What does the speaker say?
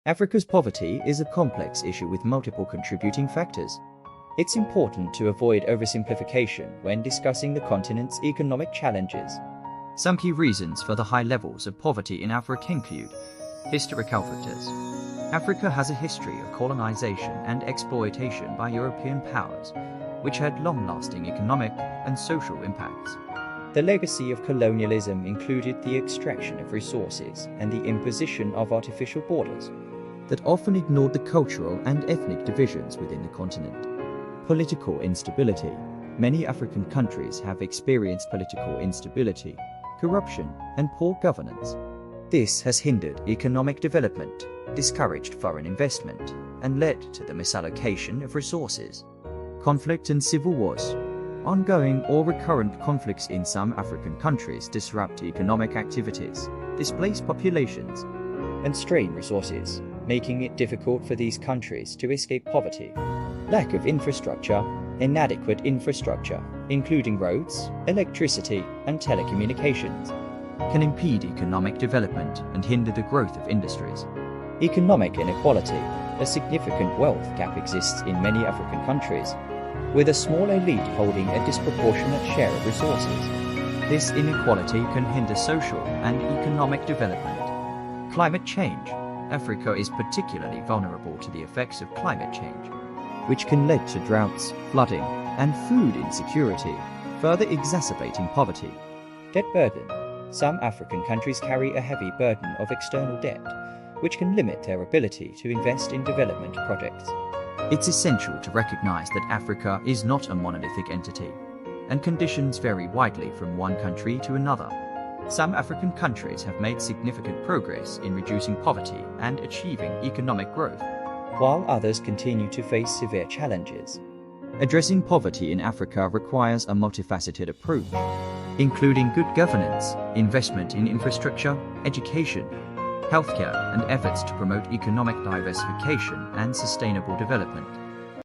Africa's poverty is a complex issue with multiple contributing factors. It's important to avoid oversimplification when discussing the continent's economic challenges. Some key reasons for the high levels of poverty in Africa include historical factors. Africa has a history of colonization and exploitation by European powers, which had long-lasting economic and social impacts. The legacy of colonialism included the extraction of resources and the imposition of artificial borders that often ignored the cultural and ethnic divisions within the continent. Political instability. Many African countries have experienced political instability, corruption, and poor governance. This has hindered economic development, discouraged foreign investment, and led to the misallocation of resources. Conflict and civil wars. Ongoing or recurrent conflicts in some African countries disrupt economic activities, displace populations, and strain resources, making it difficult for these countries to escape poverty. Lack of infrastructure. Inadequate infrastructure, including roads, electricity, and telecommunications, can impede economic development and hinder the growth of industries. Economic inequality. A significant wealth gap exists in many African countries, with a small elite holding a disproportionate share of resources. This inequality can hinder social and economic development. Climate change. Africa is particularly vulnerable to the effects of climate change, which can lead to droughts, flooding, and food insecurity, further exacerbating poverty. Debt burden. Some African countries carry a heavy burden of external debt, which can limit their ability to invest in development projects. It's essential to recognize that Africa is not a monolithic entity, and conditions vary widely from one country to another. Some African countries have made significant progress in reducing poverty and achieving economic growth, while others continue to face severe challenges. Addressing poverty in Africa requires a multifaceted approach, including good governance, investment in infrastructure, education, healthcare, and efforts to promote economic diversification and sustainable development.